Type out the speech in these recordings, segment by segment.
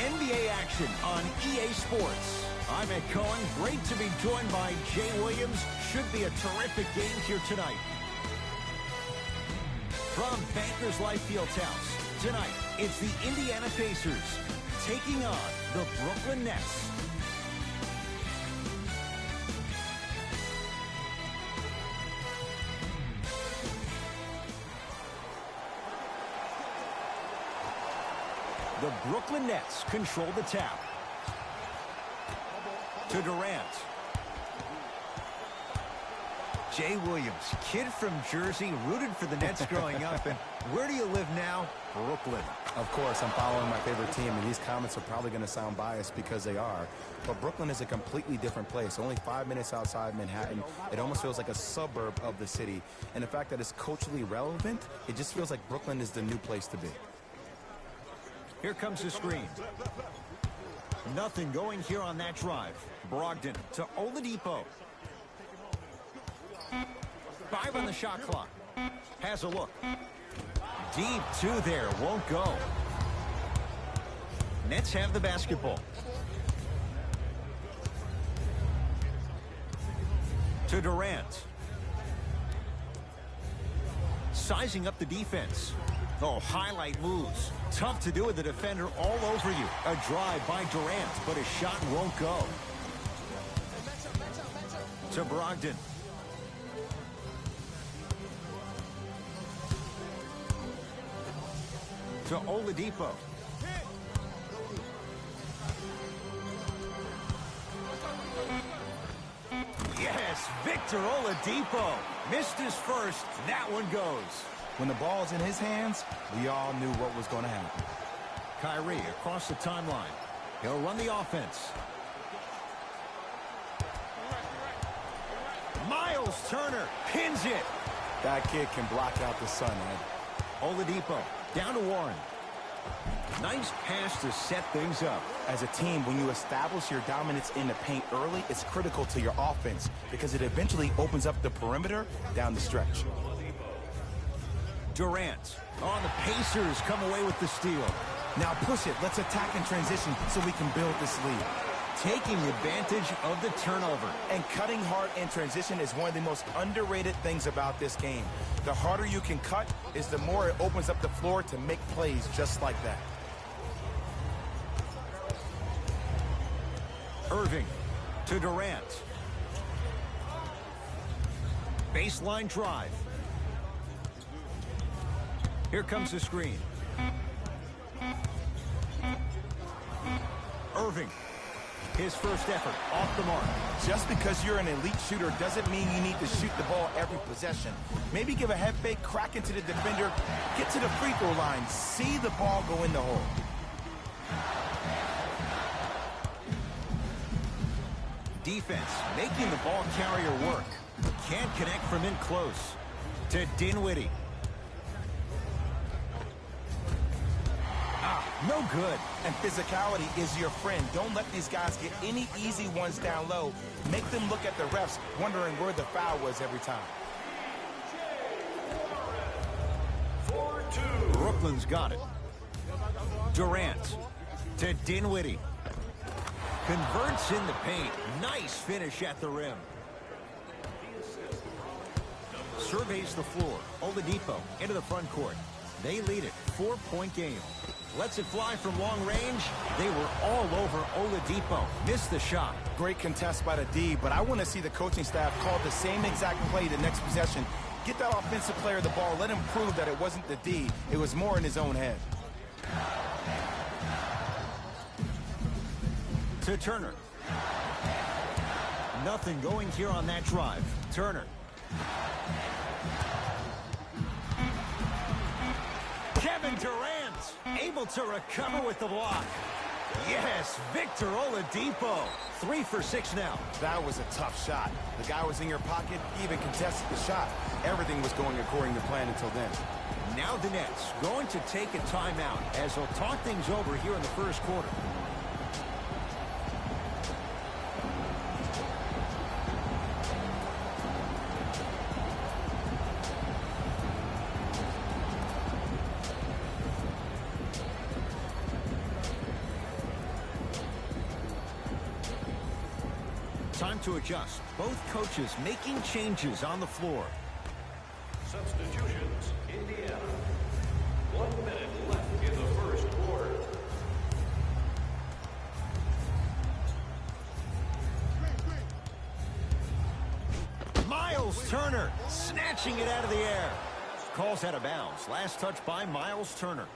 NBA action on EA Sports. I'm Ed Cohen. Great to be joined by Jay Williams. Should be a terrific game here tonight. From Bankers Life Fieldhouse, tonight it's the Indiana Pacers taking on the Brooklyn Nets. The Brooklyn Nets control the tap. To Durant. Jay Williams, kid from Jersey, rooted for the Nets growing up. And where do you live now? Brooklyn. Of course, I'm following my favorite team, and these comments are probably going to sound biased because they are. But Brooklyn is a completely different place. Only 5 minutes outside Manhattan. It almost feels like a suburb of the city. And the fact that it's culturally relevant, it just feels like Brooklyn is the new place to be. Here comes the screen. Nothing going here on that drive. Brogdon to Oladipo. 5 on the shot clock. Has a look. Deep 2 there. Won't go. Nets have the basketball. To Durant. Sizing up the defense. Oh, highlight moves. Tough to do with the defender all over you. A drive by Durant, but his shot won't go. To Brogdon. To Oladipo. Yes, Victor Oladipo. Missed his first. That one goes. When the ball's in his hands, we all knew what was going to happen. Kyrie across the timeline. He'll run the offense. Miles Turner pins it. That kid can block out the sun, Ed. Oladipo down to Warren. Nice pass to set things up. As a team, when you establish your dominance in the paint early, it's critical to your offense because it eventually opens up the perimeter down the stretch. Durant. Oh, the Pacers come away with the steal. Now push it. Let's attack in transition so we can build this lead. Taking advantage of the turnover. And cutting hard in transition is one of the most underrated things about this game. The harder you can cut is the more it opens up the floor to make plays just like that. Irving to Durant. Baseline drive. Here comes the screen. Irving. His first effort off the mark. Just because you're an elite shooter doesn't mean you need to shoot the ball every possession. Maybe give a head fake, crack into the defender, get to the free throw line, see the ball go in the hole. Defense making the ball carrier work. Can't connect from in close. To Dinwiddie. No good. And physicality is your friend. Don't let these guys get any easy ones down low. Make them look at the refs, wondering where the foul was every time. 4-2. Brooklyn's got it. Durant to Dinwiddie. Converts in the paint. Nice finish at the rim. Surveys the floor. Oladipo into the front court. They lead it. 4-point game. Lets it fly from long range. They were all over Oladipo. Missed the shot. Great contest by the D, but I want to see the coaching staff call the same exact play the next possession. Get that offensive player the ball. Let him prove that it wasn't the D. It was more in his own head. To Turner. Nothing going here on that drive. Turner. Kevin Durant able to recover with the block. Yes, Victor Oladipo. 3 for 6 now. That was a tough shot. The guy was in your pocket, he even contested the shot. Everything was going according to plan until then. Now the Nets going to take a timeout as they'll talk things over here in the first quarter. Time to adjust. Both coaches making changes on the floor. Substitutions, Indiana. 1 minute left in the first quarter. Miles Turner snatching it out of the air. Calls out of bounds. Last touch by Miles Turner.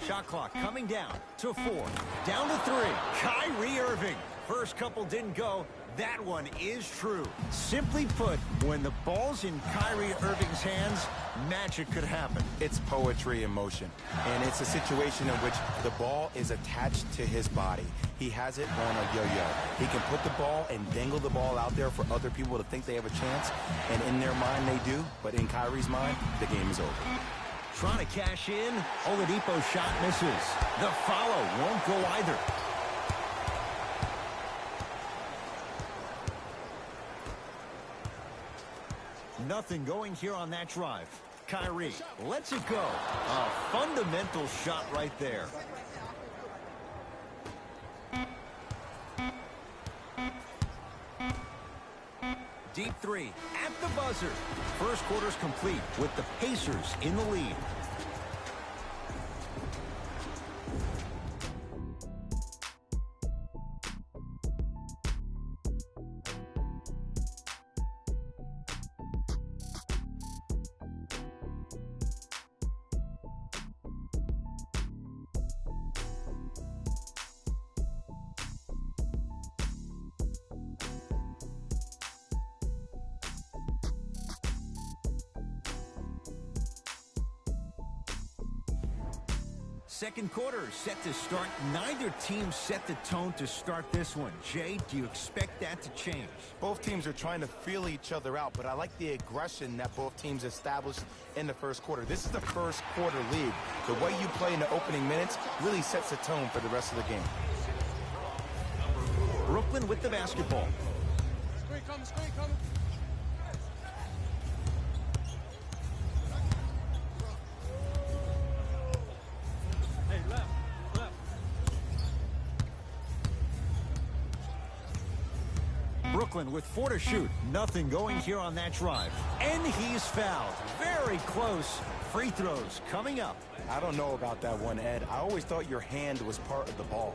Shot clock coming down to 4. Down to 3. Kyrie Irving. First couple didn't go. That one is true. Simply put, when the ball's in Kyrie Irving's hands, magic could happen. It's poetry in motion, and it's a situation in which the ball is attached to his body. He has it on a yo-yo. He can put the ball and dangle the ball out there for other people to think they have a chance, and in their mind they do, but in Kyrie's mind, the game is over. Trying to cash in. Oladipo's shot misses. The follow won't go either. Nothing going here on that drive. Kyrie lets it go. A fundamental shot right there. Deep three at the buzzer. First quarter's complete with the Pacers in the lead. Second quarter set to start. Neither team set the tone to start this one. Jay, do you expect that to change? Both teams are trying to feel each other out, but I like the aggression that both teams established in the first quarter. This is the first quarter league. The way you play in the opening minutes really sets the tone for the rest of the game. Brooklyn with the basketball. Screen coming. Brooklyn with 4 to shoot. Nothing going here on that drive. And he's fouled. Very close. Free throws coming up. I don't know about that one, Ed. I always thought your hand was part of the ball.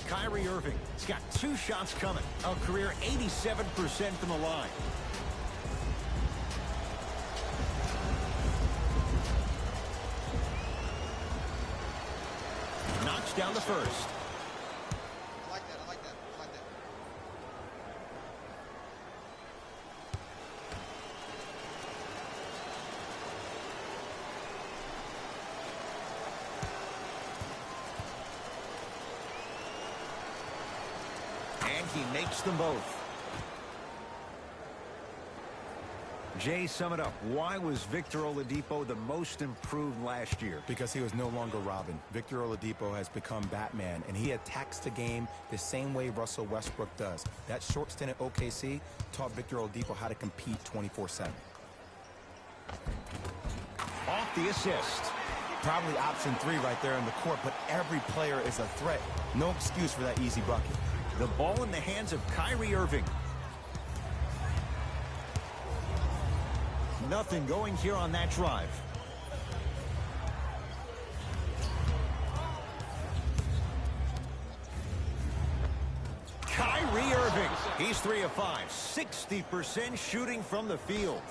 Kyrie Irving has got 2 shots coming. A career 87% from the line. Knocks down the first. He makes them both. Jay, sum it up. Why was Victor Oladipo the most improved last year? Because he was no longer Robin. Victor Oladipo has become Batman, and he attacks the game the same way Russell Westbrook does. That short stint at OKC taught Victor Oladipo how to compete 24/7. Off the assist. Probably option 3 right there in the court, but every player is a threat. No excuse for that easy bucket. The ball in the hands of Kyrie Irving. Nothing going here on that drive. Kyrie Irving. He's 3 of 5. 60% shooting from the field.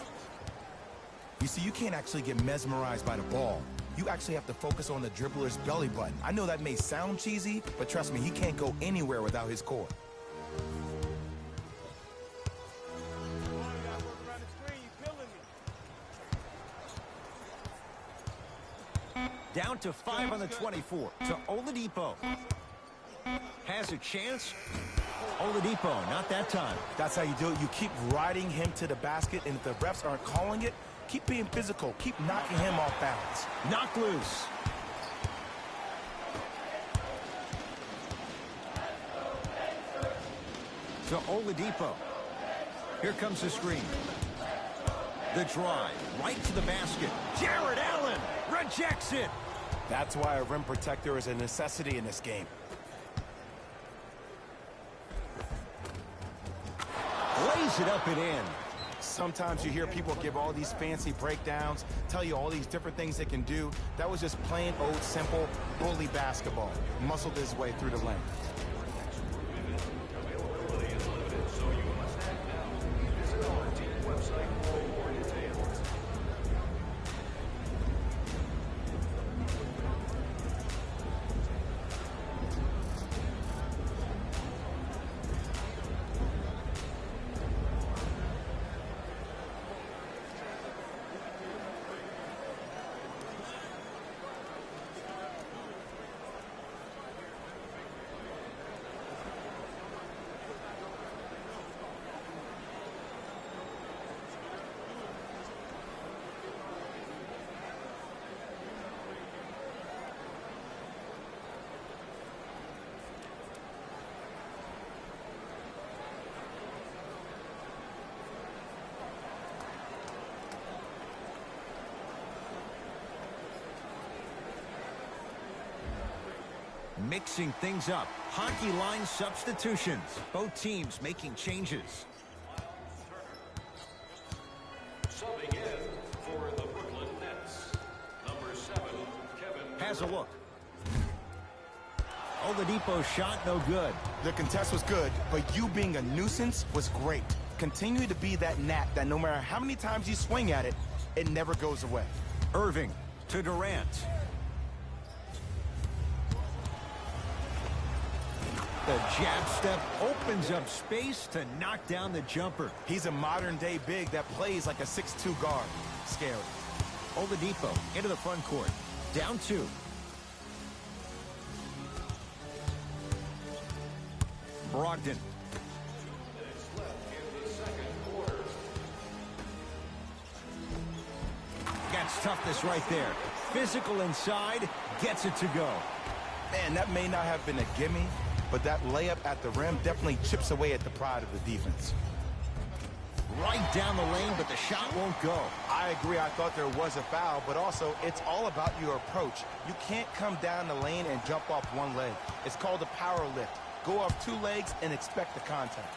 You see, you can't actually get mesmerized by the ball. You actually have to focus on the dribbler's belly button. I know that may sound cheesy, but trust me, he can't go anywhere without his core. Down to 5 on the 24 to Oladipo. Has a chance. Oladipo, not that time. That's how you do it. You keep riding him to the basket, and if the refs aren't calling it, keep being physical. Keep knocking him off balance. Knocked loose. to Oladipo. Here comes the screen. The drive, right to the basket. Jared Allen rejects it. That's why a rim protector is a necessity in this game. Lays it up and in. Sometimes you hear people give all these fancy breakdowns, tell you all these different things they can do. That was just plain old simple bully basketball. Muscled his way through the lane. Availability is limited, so you must act now. Visit our team website for more details. Mixing things up. Hockey line substitutions. Both teams making changes. Subbing in for the Brooklyn Nets, number 7, Kevin. Has a look. Oladipo's shot no good. The contest was good, but you being a nuisance was great. Continue to be that gnat that no matter how many times you swing at it, it never goes away. Irving to Durant. The jab step opens up space to knock down the jumper. He's a modern-day big that plays like a 6'2 guard. Scary. Oladipo into the front court. Down 2. Brogdon. Gets toughness right there. Physical inside, gets it to go. Man, that may not have been a gimme, but that layup at the rim definitely chips away at the pride of the defense. Right down the lane, but the shot won't go. I agree, I thought there was a foul, but also it's all about your approach. You can't come down the lane and jump off one leg. It's called a power lift. Go off 2 legs and expect the contact.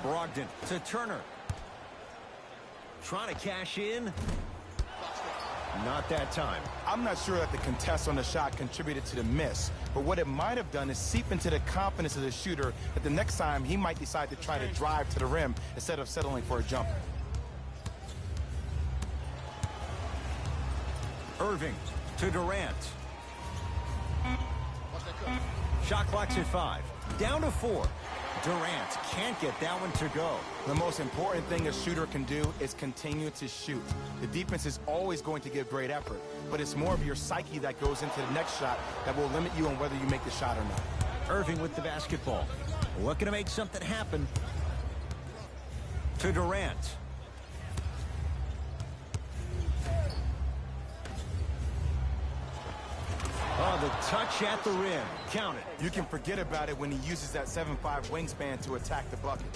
Brogdon to Turner. Trying to cash in. Not that time. I'm not sure that the contest on the shot contributed to the miss, but what it might have done is seep into the confidence of the shooter that the next time he might decide to try to drive to the rim instead of settling for a jumper. Irving to Durant. Shot clock's at 5. Down to 4. Durant can't get that one to go. The most important thing a shooter can do is continue to shoot. The defense is always going to give great effort, but it's more of your psyche that goes into the next shot that will limit you on whether you make the shot or not. Irving with the basketball. Looking to make something happen. To Durant. Oh, the touch at the rim. Count it. You can forget about it when he uses that 7'5" wingspan to attack the bucket.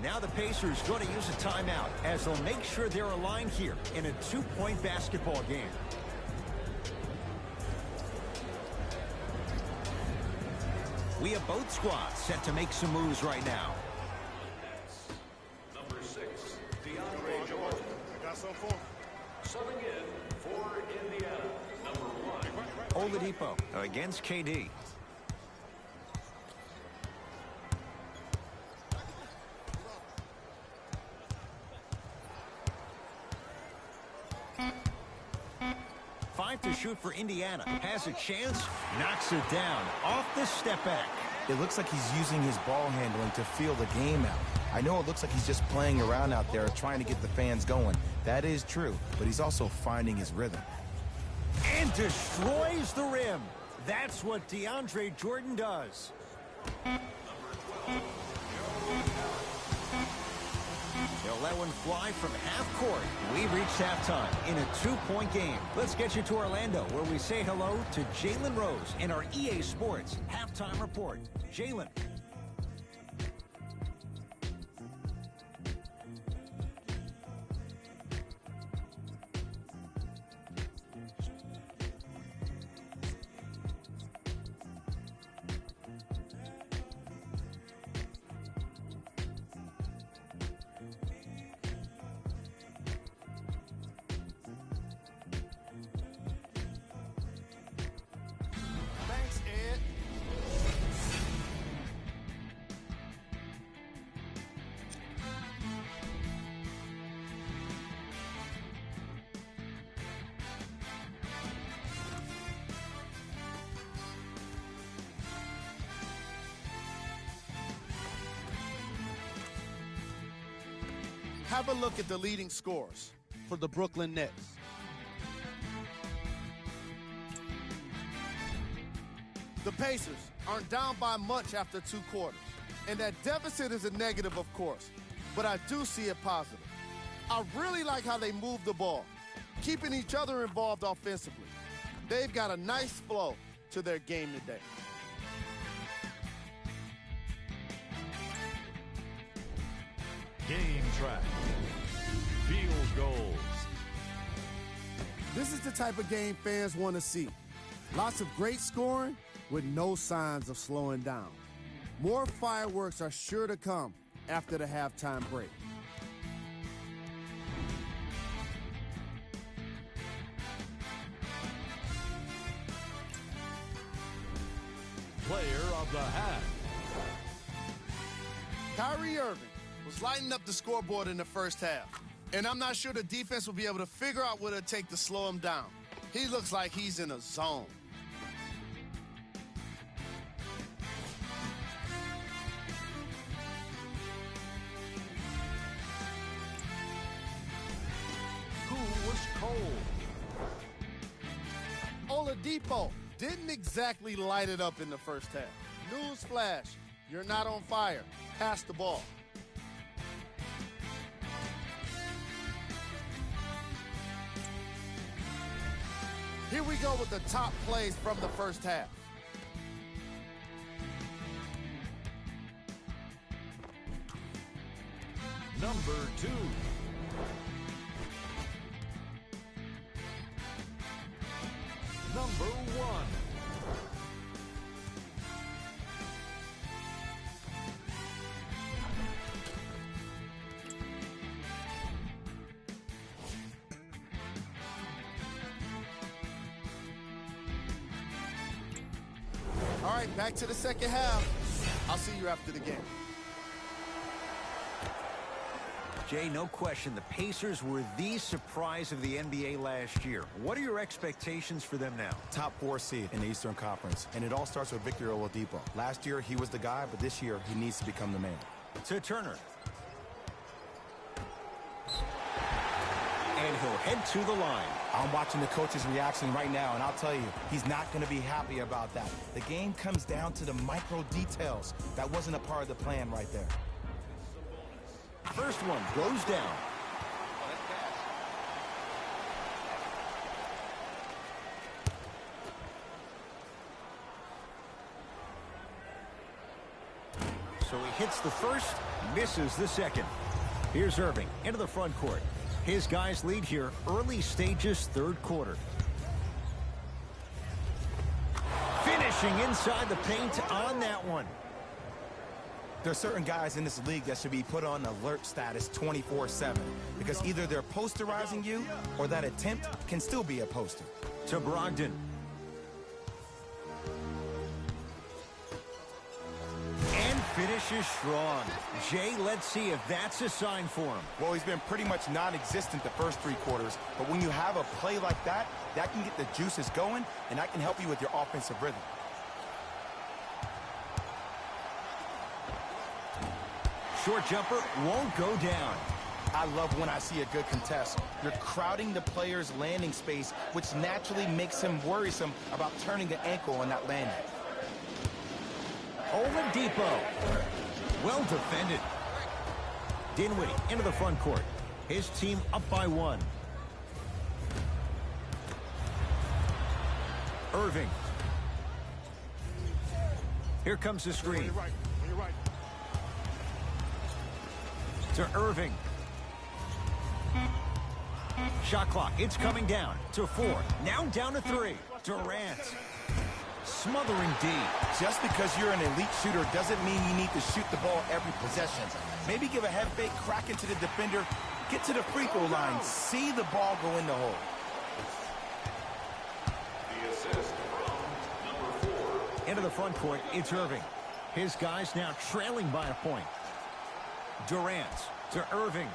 Now the Pacers going to use a timeout as they'll make sure they're aligned here in a 2-point basketball game. We have both squads set to make some moves right now. Number 6, DeAndre Jordan. I got some for him. Subbing in for Indiana, number 1. Oladipo against KD. Five to shoot for Indiana. Has a chance, knocks it down. Off the step back. It looks like he's using his ball handling to feel the game out. I know it looks like he's just playing around out there trying to get the fans going. That is true, but he's also finding his rhythm. And destroys the rim. That's what DeAndre Jordan does. They'll let one fly from half court. We've reached halftime in a 2-point game. Let's get you to Orlando, where we say hello to Jalen Rose in our EA Sports Halftime Report. Jalen. have a look at the leading scores for the Brooklyn Nets. The Pacers aren't down by much after 2 quarters, and that deficit is a negative, of course, but I do see it positive. I really like how they move the ball, keeping each other involved offensively. They've got a nice flow to their game today. Game track. Field goals. This is the type of game fans want to see. Lots of great scoring with no signs of slowing down. More fireworks are sure to come after the halftime break. Player of the half. Kyrie Irving was lighting up the scoreboard in the first half, and I'm not sure the defense will be able to figure out what it'll take to slow him down. He looks like he's in a zone. Who was cold? Oladipo didn't exactly light it up in the first half. Newsflash, you're not on fire. Pass the ball. Here we go with the top plays from the first half. Number 2. Number 1. All right, back to the second half. I'll see you after the game. Jay, no question, the Pacers were the surprise of the NBA last year. What are your expectations for them now? Top 4 seed in the Eastern Conference, and it all starts with Victor Oladipo. Last year, he was the guy, but this year, he needs to become the man. To Turner. And he'll head to the line. I'm watching the coach's reaction right now, and I'll tell you, he's not going to be happy about that. The game comes down to the micro details. That wasn't a part of the plan right there. First one goes down. So he hits the first, misses the second. Here's Irving into the front court. His guys lead here, early stages, third quarter. Finishing inside the paint on that one. There are certain guys in this league that should be put on alert status 24/7 because either they're posterizing you or that attempt can still be a poster. To Brogdon. And finishes strong. Jay, let's see if that's a sign for him. Well, he's been pretty much non-existent the first 3 quarters, but when you have a play like that, that can get the juices going, and that can help you with your offensive rhythm. Short jumper won't go down. I love when I see a good contest. You're crowding the player's landing space, which naturally makes him worrisome about turning the ankle on that landing. Oladipo. Well defended. Dinwiddie into the front court. His team up by 1. Irving. Here comes the screen. To Irving. Shot clock, it's coming down to 4. Now down to 3. Durant. Smothering D. Just because you're an elite shooter doesn't mean you need to shoot the ball every possession. Maybe give a head fake, crack into the defender, get to the free throw line, see the ball go in the hole. The assist from number 4. Into the front court, it's Irving. His guys now trailing by a point. Durant to Irving.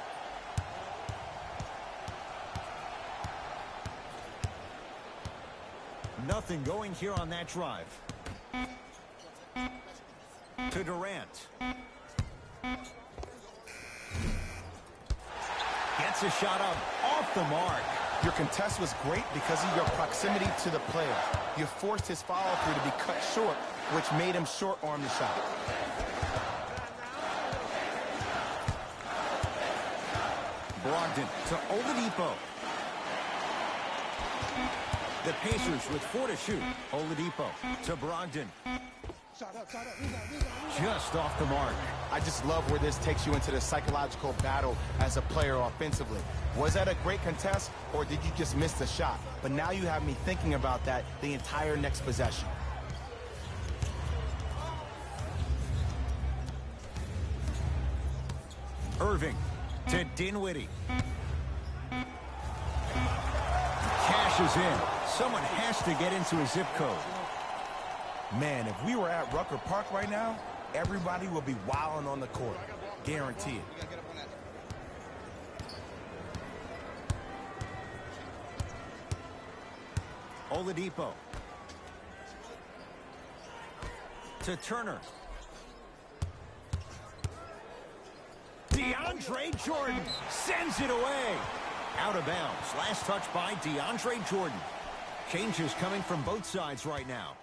Nothing going here on that drive. To Durant. Puts a shot up off the mark. Your contest was great because of your proximity to the player. You forced his follow-through to be cut short, which made him short-arm the shot. Brogdon to Oladipo. The Pacers with 4 to shoot. Oladipo to Brogdon. Just off the mark. I just love where this takes you into the psychological battle as a player offensively. Was that a great contest, or did you just miss the shot? But now you have me thinking about that the entire next possession. Irving to Dinwiddie. Cashes in. Someone has to get into a zip code. Man, if we were at Rucker Park right now, everybody would be wilding on the court. Guarantee it. Oladipo to Turner. DeAndre Jordan sends it away. Out of bounds. Last touch by DeAndre Jordan. Changes coming from both sides right now.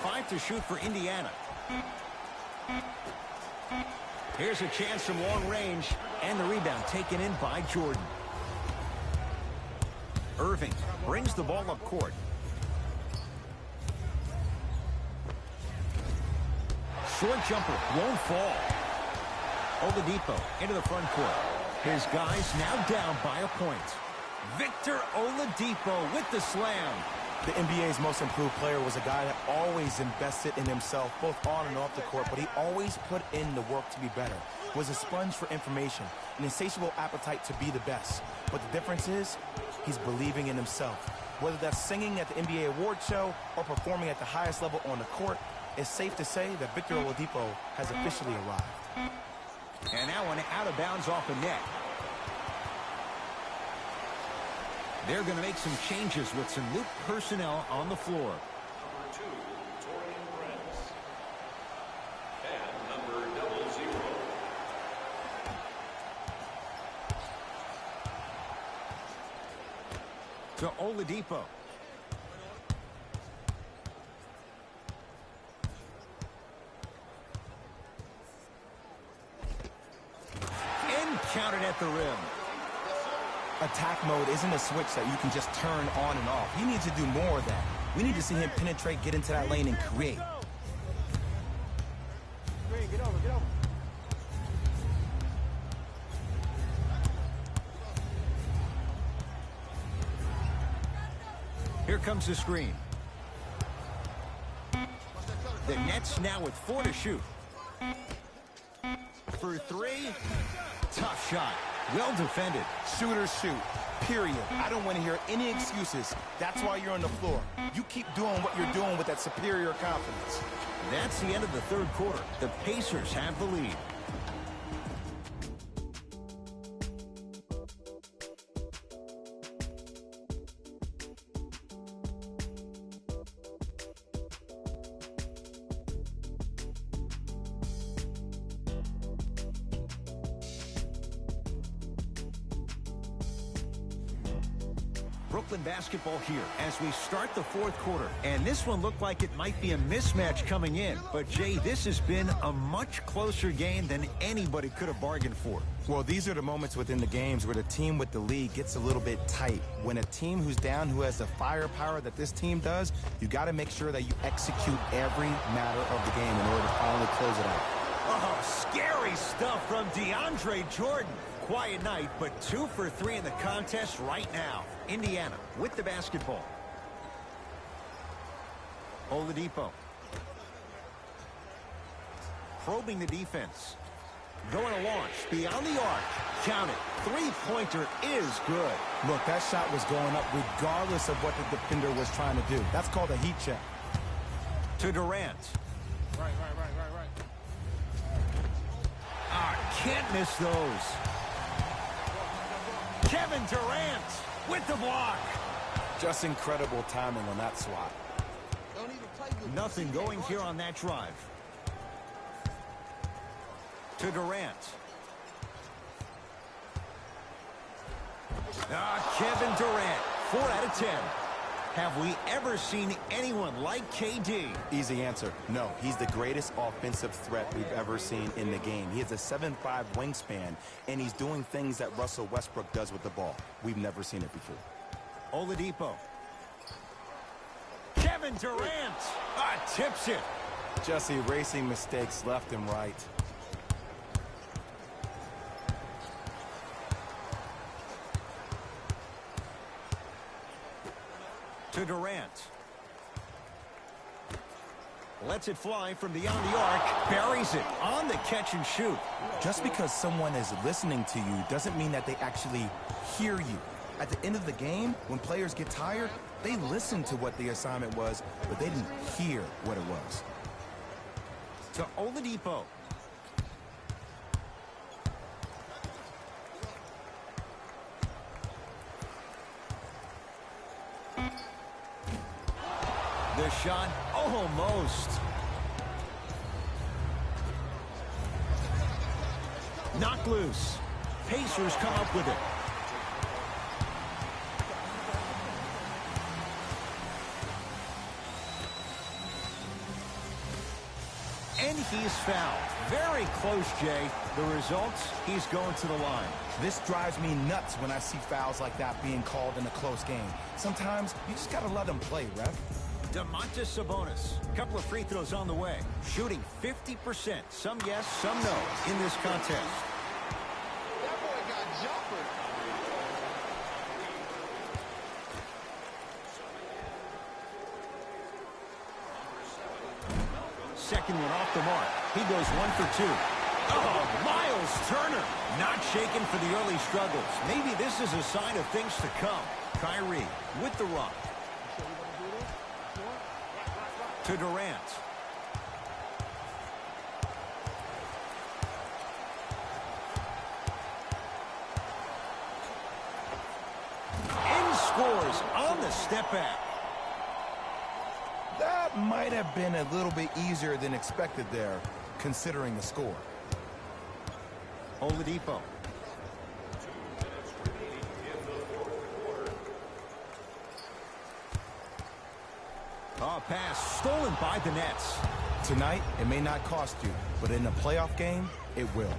Five to shoot for Indiana. Here's a chance from long range, and the rebound taken in by Jordan. Irving brings the ball up court. Short jumper won't fall. Oladipo into the front court. His guys now down by a point. Victor Oladipo with the slam. The NBA's most improved player was a guy that always invested in himself, both on and off the court, but he always put in the work to be better. Was a sponge for information, an insatiable appetite to be the best. But the difference is, he's believing in himself. Whether that's singing at the NBA award show or performing at the highest level on the court, it's safe to say that Victor Oladipo has officially arrived. And that one out of bounds off a net. They're going to make some changes with some new personnel on the floor. Number 2, Taurean Prince. And number 00. To Oladipo. And counted at the rim. Attack mode isn't a switch that you can just turn on and off. He needs to do more of that. We need to see him penetrate, get into that lane, and create. Get over, get over. Here comes the screen. The Nets now with 4 to shoot. For 3. Tough shot. Well defended. Shooters shoot, period. I don't want to hear any excuses. That's why you're on the floor. You keep doing what you're doing with that superior confidence. That's the end of the third quarter. The Pacers have the lead. Brooklyn basketball here as we start the fourth quarter. And this one looked like it might be a mismatch coming in. But, Jay, this has been a much closer game than anybody could have bargained for. Well, these are the moments within the games where the team with the lead gets a little bit tight. When a team who's down, who has the firepower that this team does, you got to make sure that you execute every matter of the game in order to finally close it out. Oh, scary stuff from DeAndre Jordan. Quiet night, but 2 for 3 in the contest right now. Indiana with the basketball. Oladipo. Probing the defense. Going to launch beyond the arc. Count it. Three-pointer is good. Look, that shot was going up regardless of what the defender was trying to do. That's called a heat check. To Durant. Right. Can't miss those. Kevin Durant with the block. Just incredible timing on that swat. Don't Nothing going here on that drive. To Durant. Kevin Durant, 4 out of 10. Have we ever seen anyone like KD? Easy answer. No, he's the greatest offensive threat we've ever seen in the game. He has a 7'5" wingspan, and he's doing things that Russell Westbrook does with the ball. We've never seen it before. Oladipo. Kevin Durant tips it. Just erasing mistakes left and right. To Durant. Lets it fly from beyond the arc. Buries it on the catch and shoot. Just because someone is listening to you doesn't mean that they actually hear you. At the end of the game, when players get tired, they listen to what the assignment was, but they didn't hear what it was. To Oladipo. The shot, almost. Knocked loose. Pacers come up with it. And he's fouled. Very close, Jay. The results, he's going to the line. This drives me nuts when I see fouls like that being called in a close game. Sometimes you just got to let them play, ref. Domantas Sabonis, couple of free throws on the way. Shooting 50%, some yes, some no, in this contest. That boy got jumper. Second one off the mark. He goes 1 for 2. Oh, Miles Turner, not shaken for the early struggles. Maybe this is a sign of things to come. Kyrie with the rock. To Durant. And scores on the step back. That might have been a little bit easier than expected there, considering the score. Oladipo. Oh, pass stolen by the Nets. Tonight, it may not cost you, but in a playoff game, it will.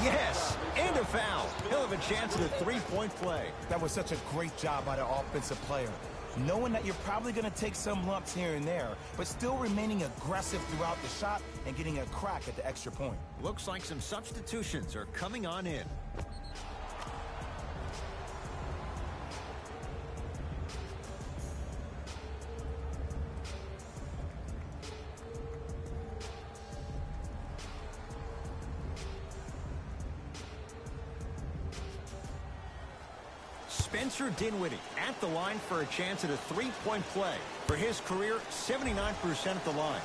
Yes, and a foul. He'll have a chance at a three-point play. That was such a great job by the offensive player. Knowing that you're probably going to take some lumps here and there, but still remaining aggressive throughout the shot and getting a crack at the extra point. Looks like some substitutions are coming on in. Spencer Dinwiddie at the line for a chance at a three-point play. For his career, 79% at the line.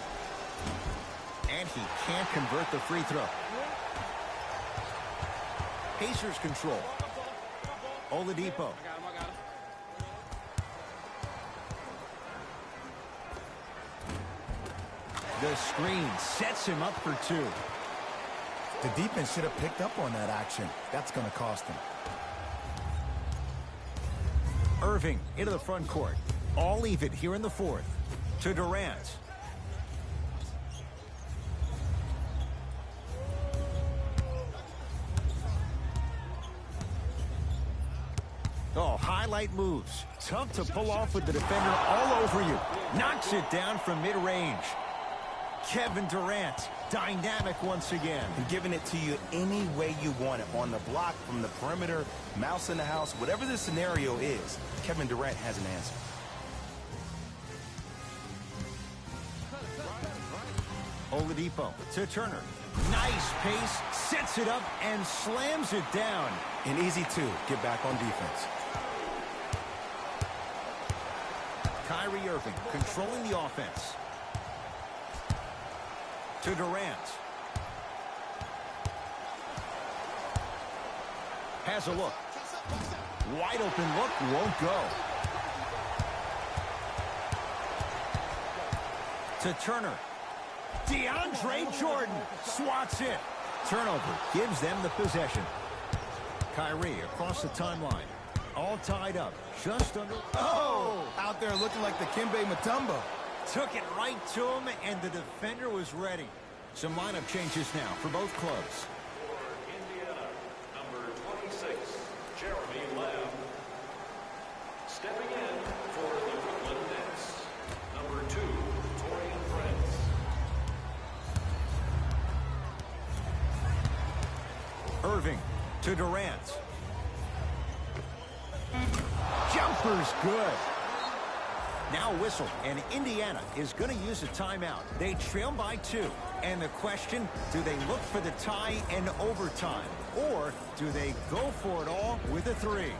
And he can't convert the free throw. Pacers control. Oladipo. The screen sets him up for 2. The defense should have picked up on that action. That's going to cost him. Irving into the front court. All even here in the fourth. To Durant. Oh, highlight moves. Tough to pull off with the defender all over you. Knocks it down from mid-range. Kevin Durant, dynamic once again. And giving it to you any way you want it. On the block, from the perimeter, mouse in the house, whatever the scenario is, Kevin Durant has an answer. Oladipo to Turner. Nice pace, sets it up, and slams it down. And easy to get back on defense. Kyrie Irving controlling the offense. To Durant. Has a look. Wide open look, won't go. To Turner. DeAndre Jordan swats it. Turnover gives them the possession. Kyrie across the timeline. All tied up. Just under. Oh! Out there looking like the Kimbe Mutombo. Took it right to him, and the defender was ready. Some lineup changes now for both clubs. For Indiana, number 26, Jeremy Lamb. Stepping in for the Brooklyn Nets, number 2, Taurean Prince. Irving to Durant. Jumper's good. Now whistle, and Indiana is going to use a timeout. They trail by 2. And the question, do they look for the tie in overtime? Or do they go for it all with a 3?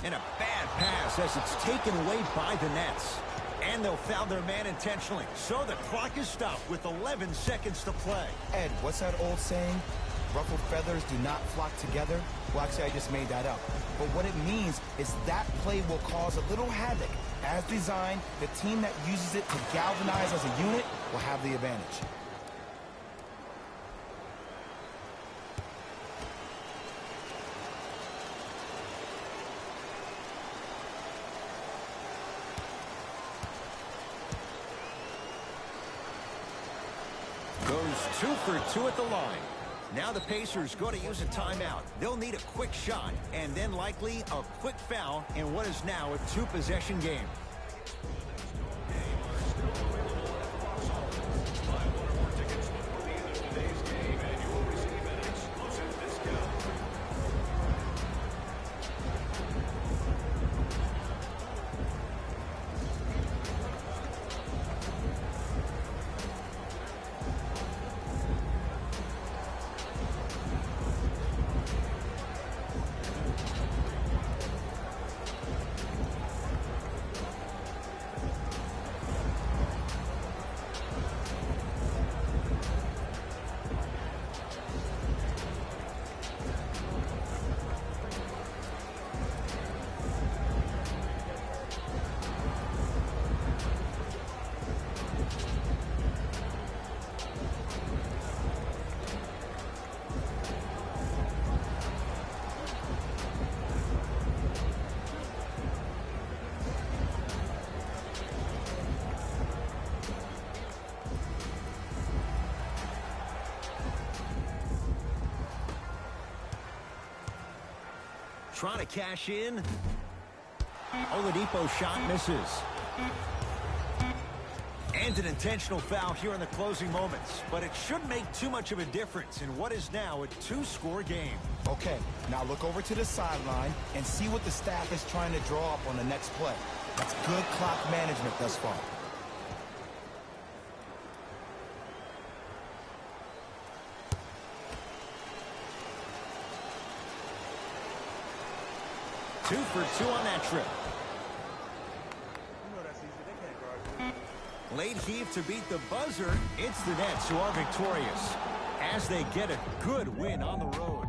And a bad pass as it's taken away by the Nets. And they'll foul their man intentionally. So the clock is stopped with 11 seconds to play. Ed, what's that old saying? Ruffled feathers do not flock together? Well, actually, I just made that up. But what it means is that play will cause a little havoc. As designed, the team that uses it to galvanize as a unit will have the advantage. Goes 2 for 2 at the line. Now the Pacers go to use a timeout. They'll need a quick shot and then likely a quick foul in what is now a 2-possession game. Trying to cash in. Oladipo shot misses. And an intentional foul here in the closing moments. But it shouldn't make too much of a difference in what is now a 2-score game. Okay, now look over to the sideline and see what the staff is trying to draw up on the next play. That's good clock management thus far. Two for 2 on that trip. You know that's easy. They can't guard you. Late heave to beat the buzzer. It's the Nets who are victorious as they get a good win on the road.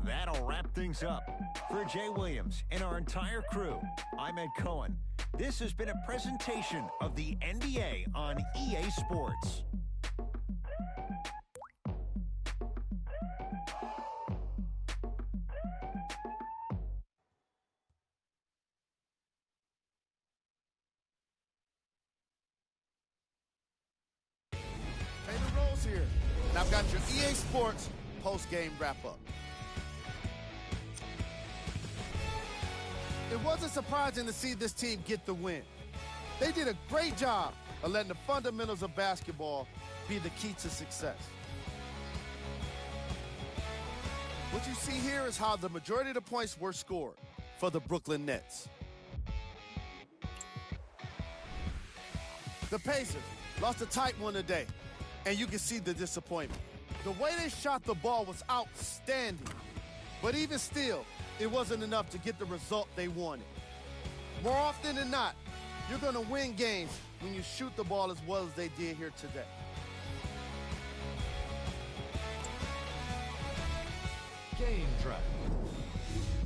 That'll wrap things up. For Jay Williams and our entire crew, I'm Ed Cohen. This has been a presentation of the NBA on EA Sports. here, and I've got your EA Sports post-game wrap-up. It wasn't surprising to see this team get the win. They did a great job of letting the fundamentals of basketball be the key to success. What you see here is how the majority of the points were scored for the Brooklyn Nets. The Pacers lost a tight one today, and you can see the disappointment. The way they shot the ball was outstanding, but even still, it wasn't enough to get the result they wanted. More often than not, you're going to win games when you shoot the ball as well as they did here today. Game track.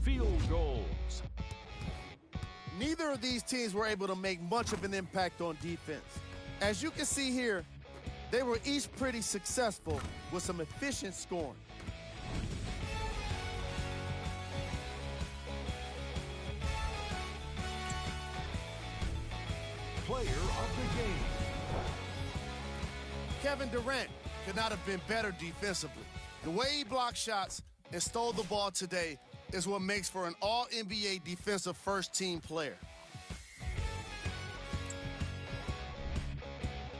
Field goals. Neither of these teams were able to make much of an impact on defense. As you can see here, they were each pretty successful with some efficient scoring. Player of the game. Kevin Durant could not have been better defensively. The way he blocked shots and stole the ball today is what makes for an all-NBA defensive first-team player.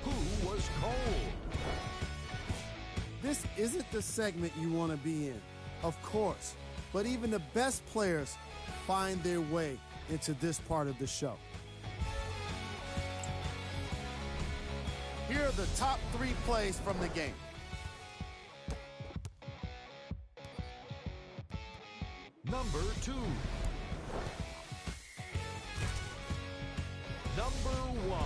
Who was cold? This isn't the segment you want to be in, of course, but even the best players find their way into this part of the show. Here are the top 3 plays from the game. Number 2. Number 1.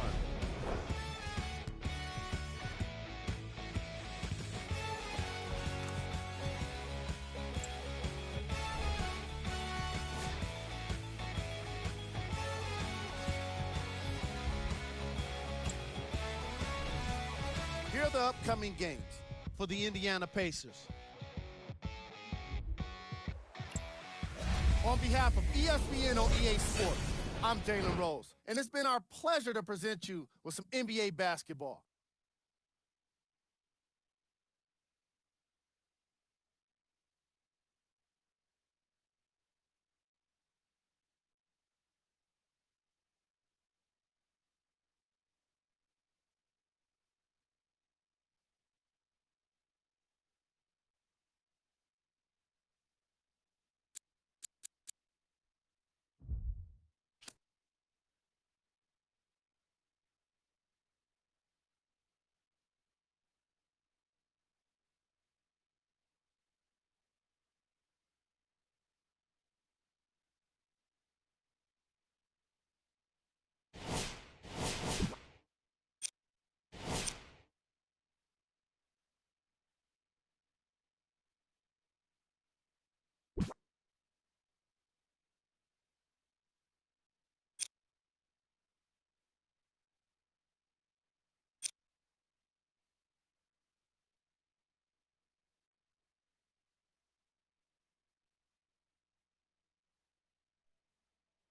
Here are the upcoming games for the Indiana Pacers. On behalf of ESPN on EA Sports, I'm Jalen Rose, and it's been our pleasure to present you with some NBA basketball.